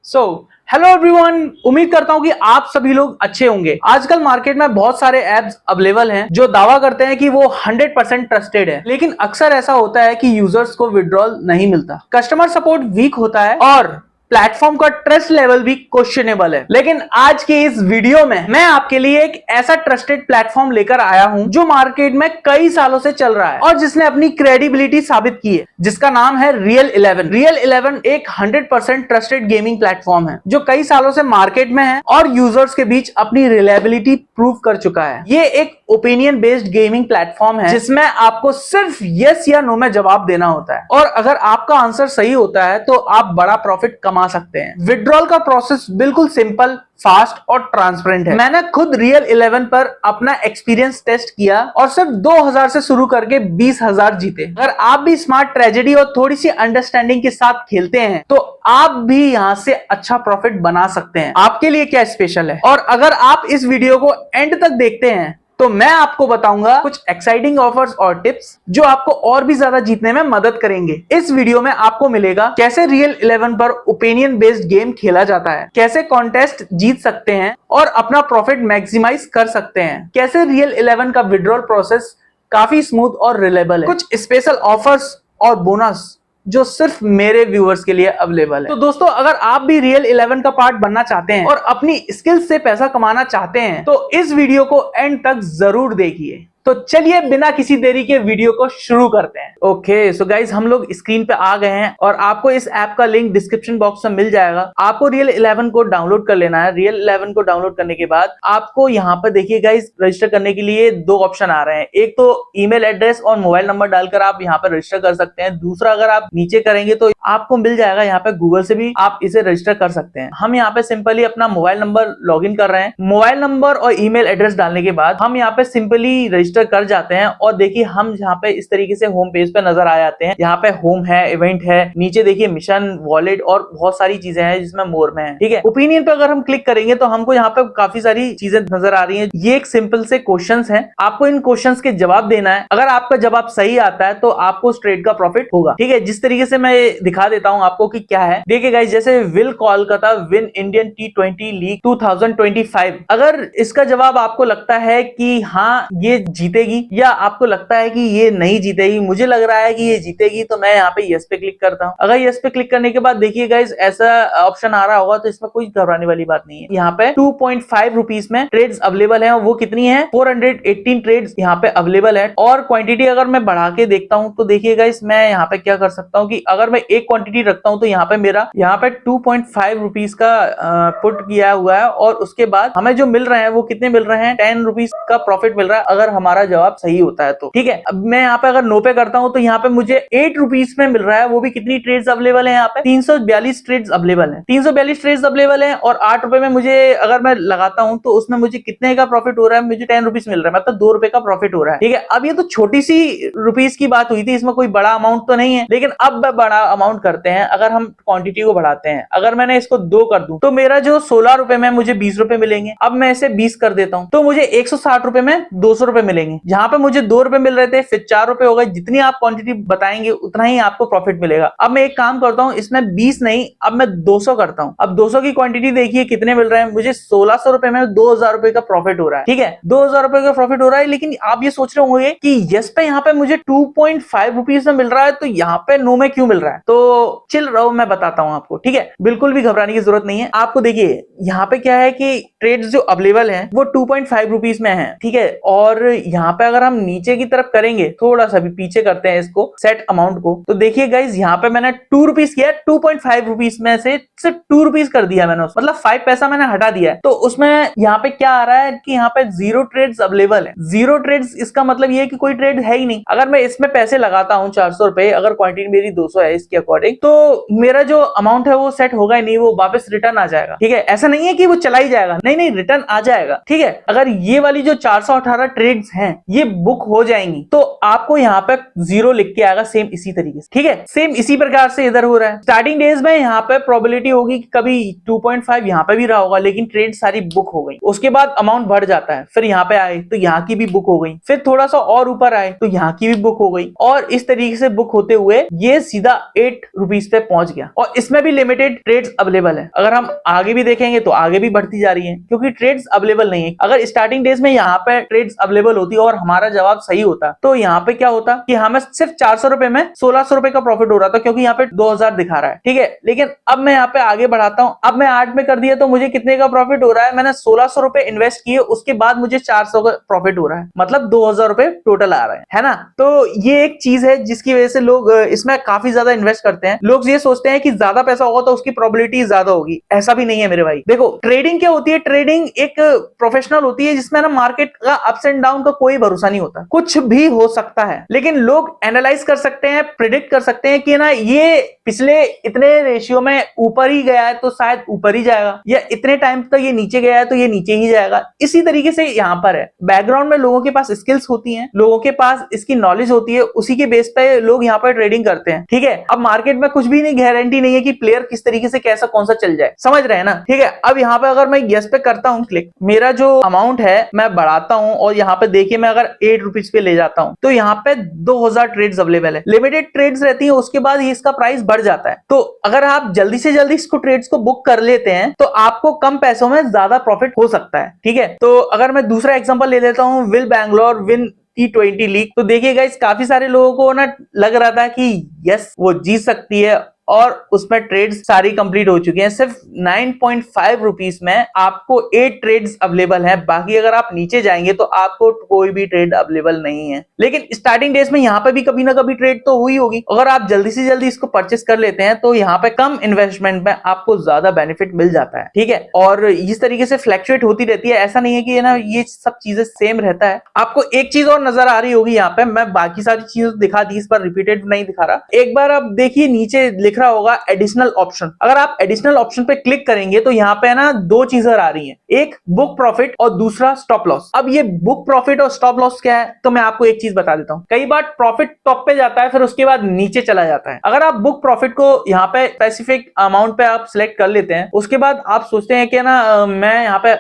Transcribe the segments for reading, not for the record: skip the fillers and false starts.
Hello everyone, उम्मीद करता हूं कि आप सभी लोग अच्छे होंगे। आजकल मार्केट में बहुत सारे एप्स अवेलेबल हैं जो दावा करते हैं कि वो 100% ट्रस्टेड है, लेकिन अक्सर ऐसा होता है कि यूजर्स को विड्रॉल नहीं मिलता, कस्टमर सपोर्ट वीक होता है और प्लेटफॉर्म का ट्रस्ट लेवल भी क्वेश्चनेबल है। लेकिन आज के इस वीडियो में मैं आपके लिए एक ऐसा ट्रस्टेड प्लेटफॉर्म लेकर आया हूं जो मार्केट में कई सालों से चल रहा है और जिसने अपनी क्रेडिबिलिटी साबित की है, जिसका नाम है रियल 11। रियल 11 एक 100% ट्रस्टेड गेमिंग प्लेटफॉर्म है जो कई सालों से मार्केट में है और यूजर्स के बीच अपनी रिलायबिलिटी प्रूव कर चुका है। ये एक ओपिनियन बेस्ड गेमिंग प्लेटफॉर्म है जिसमें आपको सिर्फ यस या नो में जवाब देना होता है और अगर आपका आंसर सही होता है तो आप बड़ा प्रॉफिट कमा सकते हैं। विड्रॉल का प्रोसेस बिल्कुल सिंपल, फास्ट और ट्रांसपेरेंट है। मैंने खुद रियल 11 पर अपना एक्सपीरियंस टेस्ट किया और सिर्फ 2000 से शुरू करके 20,000 जीते। अगर आप भी स्मार्ट ट्रेजेडी और थोड़ी सी अंडरस्टैंडिंग के साथ खेलते हैं तो आप भी यहां से अच्छा प्रॉफिट बना सकते हैं। आपके लिए क्या स्पेशल है, और अगर आप इस वीडियो को एंड तक देखते हैं तो मैं आपको बताऊंगा कुछ एक्साइटिंग ऑफर्स और टिप्स जो आपको और भी ज्यादा जीतने में मदद करेंगे। इस वीडियो में आपको मिलेगा कैसे रियल 11 पर ओपिनियन बेस्ड गेम खेला जाता है, कैसे कॉन्टेस्ट जीत सकते हैं और अपना प्रॉफिट मैक्सिमाइज कर सकते हैं, कैसे रियल 11 का विड्रॉल प्रोसेस काफी स्मूथ और रिलायबल है, कुछ स्पेशल ऑफर्स और बोनस जो सिर्फ मेरे व्यूअर्स के लिए अवेलेबल है। तो दोस्तों, अगर आप भी रियल 11 का पार्ट बनना चाहते हैं और अपनी स्किल्स से पैसा कमाना चाहते हैं तो इस वीडियो को एंड तक जरूर देखिए। तो चलिए बिना किसी देरी के वीडियो को शुरू करते हैं। ओके, सो गाइज, हम लोग स्क्रीन पे आ गए हैं और आपको इस ऐप का लिंक डिस्क्रिप्शन बॉक्स में मिल जाएगा। आपको रियल 11 को डाउनलोड कर लेना है। रियल 11 को डाउनलोड करने के बाद आपको यहाँ पर देखिए गाइज, रजिस्टर करने के लिए दो ऑप्शन आ रहे हैं। एक तो ईमेल एड्रेस और मोबाइल नंबर डालकर आप यहाँ पर रजिस्टर कर सकते हैं। दूसरा, अगर आप नीचे करेंगे तो आपको मिल जाएगा यहाँ पे गूगल से भी आप इसे रजिस्टर कर सकते हैं। हम यहाँ पे सिंपली अपना मोबाइल नंबर लॉग इन कर रहे हैं। मोबाइल नंबर और ईमेल एड्रेस डालने के बाद हम यहाँ पे सिंपली रजिस्टर कर जाते हैं और देखिए हम यहाँ पे इस तरीके से होम पेज पे नजर आ जाते हैं। यहाँ पे होम है, इवेंट है, नीचे देखिए मिशन, वॉलेट और बहुत सारी चीजें हैं जिसमें मोर में है। ठीक है, ओपिनियन पे अगर हम क्लिक करेंगे तो हमको यहाँ पे काफी सारी चीजें नजर आ रही हैं। ये एक सिंपल से क्वेश्चंस हैं, आपको इन क्वेश्चंस के जवाब देना है। अगर आपका जवाब सही आता है तो आपको उस ट्रेड का प्रॉफिट होगा। ठीक है, जिस तरीके से मैं दिखा देता हूं आपको कि क्या है। देखिए गाइस, जैसे will Kolkata win Indian T20 league 2025, अगर इसका जवाब आपको लगता है कि हाँ ये जीतेगी या आपको लगता है कि ये नहीं जीतेगी, मुझे लग रहा है कि ये जीतेगी, तो मैं यहाँ पे यस पे क्लिक करता हूँ। अगर यस पे क्लिक करने के बाद देखिए गाइस ऐसा ऑप्शन आ रहा होगा तो इसमें कोई घबराने वाली बात नहीं है। यहाँ पे 2.5 रुपीज में ट्रेड्स अवेलेबल है। वो कितनी है? 418 ट्रेड्स यहाँ पे अवेलेबल है। और क्वांटिटी अगर मैं बढ़ा के देखता हूँ तो देखिए गाइस, मैं यहाँ पे क्या कर सकता हूँ कि अगर मैं एक क्वांटिटी रखता हूँ तो यहाँ पे मेरा 2.5 रुपीज का पुट किया हुआ है और उसके बाद हमें जो मिल रहे हैं वो कितने मिल रहे हैं? 10 रुपीज का प्रॉफिट मिल रहा है अगर हमारा जवाब सही होता है तो। ठीक है, अब मैं यहाँ पे अगर नो पे करता हूँ तो यहाँ पे मुझे 8 रुपीज में मिल रहा है। वो भी कितनी ट्रेड्स अवेलेबल है? यहाँ पे 342 ट्रेड्स अवेलेबल है। 342 ट्रेड्स अवेलेबल है और 8 रुपए में मुझे अगर मैं लगाता हूँ तो उसमें मुझे कितने का प्रॉफिट हो रहा है? मुझे 10 रुपीज मिल रहा है, मतलब 2 रुपए का प्रॉफिट हो रहा है। ठीक है, अब ये तो छोटी सी रुपीज की बात हुई थी, इसमें कोई बड़ा अमाउंट तो नहीं है। लेकिन अब बड़ा अमाउंट करते हैं, अगर हम क्वांटिटी को बढ़ाते हैं। अगर मैंने इसको 2 कर दूं तो मेरा जो 16 रुपए में मुझे 20 रुपए मिलेंगे। अब मैं इसे 20 कर देता हूं तो मुझे 160 रुपए में 200 रुपए मिलेंगे। जहां पे मुझे 2 रुपए मिल रहे थे, फिर 4 रुपए हो गए। जितनी आप क्वांटिटी बताएंगे उतना ही आपको प्रॉफिट मिलेगा। अब मैं एक काम करता हूं, इसमें 20 नहीं, अब मैं 200 करता हूं। अब 200 की क्वांटिटी देखिए कितने मिल रहे हैं मुझे? 1600 रुपए में 2000 रुपए का प्रॉफिट हो रहा है। ठीक है, 2000 रुपए का प्रॉफिट हो रहा है। लेकिन आप ये सोच रहे होंगे कि यस पे यहाँ पे मुझे 2.5 रुपीज में मिल रहा है तो यहाँ पे नो में क्यों मिल रहा है? तो चिल रहो, मैं बताता हूं आपको। ठीक है, बिल्कुल भी घबराने की जरूरत नहीं है। आपको देखिए यहाँ पे क्या है कि ट्रेड्स जो अवेलेबल हैं वो 2.5 रुपीज में है। ठीक है, और यहाँ पे अगर हम नीचे की तरफ करेंगे, थोड़ा सा भी पीछे करते हैं इसको, सेट अमाउंट को, तो देखिए गाइज यहाँ पे मैंने 2 रुपीज किया। 2.5 रुपीज में से सिर्फ 2 रुपीज कर दिया मैंने, मतलब 5 पैसा मैंने हटा दिया है। तो उसमें यहाँ पे क्या आ रहा है कि यहाँ पे 0 ट्रेड्स अवेलेबल है। 0 ट्रेड्स, इसका मतलब ये है कि कोई ट्रेड है ही नहीं। अगर मैं इसमें पैसे लगाता हूँ 400 रुपए, अगर क्वांटिटी मेरी 200 है इसके अकॉर्डिंग, तो मेरा जो अमाउंट है वो सेट होगा ही नहीं, वो वापस रिटर्न आ जाएगा। ठीक है, ऐसा नहीं है कि वो चला ही जाएगा, नहीं, रिटर्न आ जाएगा। ठीक है, अगर ये वाली जो 418 ट्रेड्स हैं ये बुक हो जाएंगी तो आपको यहाँ पे 0 लिख के आएगा, सेम इसी तरीके से। ठीक है, सेम इसी प्रकार से इधर हो रहा है। स्टार्टिंग डेज में यहाँ पे प्रोबेबिलिटी होगी कि कभी 2.5 यहाँ पे भी रहा होगा, लेकिन ट्रेड सारी बुक हो गई। उसके बाद अमाउंट बढ़ जाता है, फिर यहाँ पे आए तो यहाँ की भी बुक हो गई, फिर थोड़ा सा और ऊपर आए तो यहाँ की भी बुक हो गई, और इस तरीके से बुक होते हुए ये सीधा 8 ₹8 पे पहुंच गया और इसमें भी लिमिटेड ट्रेड्स अवेलेबल है। अगर हम आगे भी देखेंगे तो आगे भी बढ़ती जा रही है क्योंकि ट्रेड्स अवेलेबल नहीं है। अगर स्टार्टिंग डेज में यहाँ पे ट्रेड्स अवेलेबल होती और हमारा जवाब सही होता तो यहाँ पे क्या होता कि हमें सिर्फ 400 रुपए में 1600 रुपए का प्रॉफिट हो रहा था क्योंकि यहाँ पे 2000 दिखा रहा है, ठीक है। लेकिन अब मैं यहाँ पे आगे बढ़ाता हूँ, अब मैं 8 में कर दिया तो मुझे कितने का प्रॉफिट हो रहा है, मैंने 1600 रुपए इन्वेस्ट किए, उसके बाद मुझे 400 का प्रॉफिट हो रहा है, मतलब 2000 रुपए टोटल आ रहे हैं, है ना। तो ये एक चीज है जिसकी वजह से लोग इसमें काफी ज्यादा इन्वेस्ट करते हैं। लोग ये सोचते हैं कि ज्यादा पैसा होगा तो उसकी प्रोबेबिलिटी ज्यादा होगी, ऐसा भी नहीं है मेरे भाई। देखो ट्रेडिंग क्या होती है, ट्रेडिंग एक प्रोफेशनल होती है जिसमें ना मार्केट का अप्स एंड डाउन का कोई भरोसा नहीं होता, कुछ भी हो सकता है। लेकिन लोग एनालाइज कर सकते हैं, प्रिडिक्ट कर सकते हैं कि ना ये पिछले इतने रेशियो में ऊपर ही गया है तो शायद ऊपर ही जाएगा, या इतने टाइम तक ये नीचे गया है तो ये नीचे ही जाएगा। इसी तरीके से यहाँ पर है, बैकग्राउंड में लोगों के पास स्किल्स होती हैं, लोगों के पास इसकी नॉलेज होती है, उसी के बेस पे लोग यहाँ पर ट्रेडिंग करते हैं, ठीक है। अब मार्केट में कुछ भी नहीं गारंटी नहीं है कि प्लेयर किस तरीके से कैसा कौन सा चल जाए, समझ रहे हैं ना, ठीक है। अब यहाँ पे अगर मैं यस पे करता हूँ क्लिक, मेरा जो अमाउंट है मैं बढ़ाता हूँ और यहाँ पे देखिए मैं अगर ₹8 पे ले जाता हूँ तो यहाँ पे 2000 ट्रेड्स अवेलेबल है, लिमिटेड ट्रेड्स रहती है, उसके बाद ही इसका प्राइस बढ़ जाता है। तो अगर आप जल्दी से जल्दी इसको ट्रेड्स को बुक कर लेते हैं तो आपको कम पैसों में ज्यादा प्रॉफिट हो सकता है, ठीक है। तो अगर मैं दूसरा एग्जांपल ले लेता हूँ, will Bangalore win T20 league, तो देखिए गाइस काफी सारे लोगों को ना लग रहा था कि यस वो जीत सकती है और उसमें ट्रेड्स सारी कंप्लीट हो चुकी हैं। सिर्फ 9.5 रुपीस में आपको 8 ट्रेड्स अवेलेबल है, बाकी अगर आप नीचे जाएंगे तो आपको कोई भी ट्रेड अवेलेबल नहीं है। लेकिन स्टार्टिंग डेज में यहाँ पे भी कभी ना कभी ट्रेड तो हुई होगी। अगर आप जल्दी से जल्दी इसको परचेस कर लेते हैं तो यहाँ पे कम इन्वेस्टमेंट में आपको ज्यादा बेनिफिट मिल जाता है, ठीक है। और इस तरीके से फ्लैक्चुएट होती रहती है, ऐसा नहीं है कि ना ये सब चीजें सेम रहता है। आपको एक चीज और नजर आ रही होगी यहाँ पे, मैं बाकी सारी चीजें दिखा दी, इस पर रिपीटेड नहीं दिखा रहा। एक बार आप देखिए नीचे लिख रहा होगा एडिशनल ऑप्शन, अगर आप एडिशनल ऑप्शन पे क्लिक करेंगे तो यहाँ पे ना दो चीजें आ रही हैं, एक बुक प्रॉफिट और दूसरा स्टॉप लॉस। अब ये बुक प्रॉफिट और स्टॉप लॉस क्या है तो मैं आपको एक चीज बता देता हूँ। कई बार प्रॉफिट टॉप पे जाता है फिर उसके बाद नीचे चला जाता है। अगर आप बुक प्रॉफिट को यहाँ पे स्पेसिफिक अमाउंट पे आप सिलेक्ट कर लेते हैं, उसके बाद आप सोचते हैं कि ना मैं यहाँ पे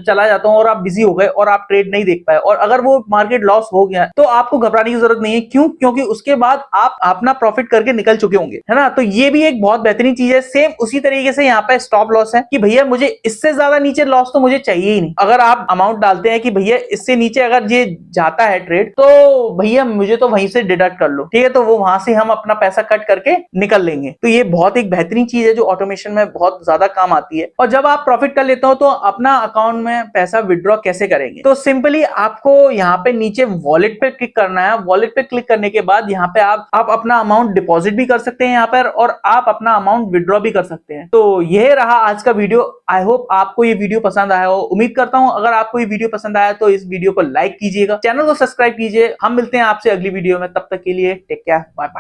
चला जाता हूँ और आप बिजी हो गए और आप ट्रेड नहीं देख पाए और अगर वो मार्केट लॉस हो गया तो आपको घबराने की जरूरत नहीं है। क्यों? क्योंकि उसके बाद आप अपना प्रॉफिट करके निकल चुके होंगे, है ना। तो ये भी एक बहुत बेहतरीन चीज है। सेम उसी तरीके से यहाँ पे स्टॉप लॉस है कि भैया मुझे इससे ज्यादा नीचे लॉस तो मुझे चाहिए ही नहीं। अगर आप अमाउंट डालते हैं कि भैया इससे नीचे अगर ये जाता है ट्रेड तो भैया मुझे तो वहीं से डिडक्ट कर लो, ठीक है, तो वो वहां से हम अपना पैसा कट करके निकल लेंगे। तो ये बहुत एक बेहतरीन चीज है जो ऑटोमेशन में बहुत ज्यादा काम आती है। और जब आप प्रॉफिट कर लेते हो तो अपना अकाउंट में पैसा विड्रॉ कैसे करेंगे, तो सिंपली आपको यहाँ पे नीचे वॉलेट पे क्लिक करना है। वॉलेट पे क्लिक करने के बाद यहाँ पे आप अपना अमाउंट डिपॉजिट भी कर सकते हैं यहाँ पर और आप अपना अमाउंट विड्रॉ भी कर सकते हैं। तो यह रहा आज का वीडियो। आई होप आपको ये वीडियो पसंद आया हो। उम्मीद करता हूं अगर आपको ये वीडियो पसंद आया तो इस वीडियो को लाइक कीजिएगा, चैनल को सब्सक्राइब कीजिए। हम मिलते हैं आपसे अगली वीडियो में, तब तक के लिए टेक केयर, बाय बाय।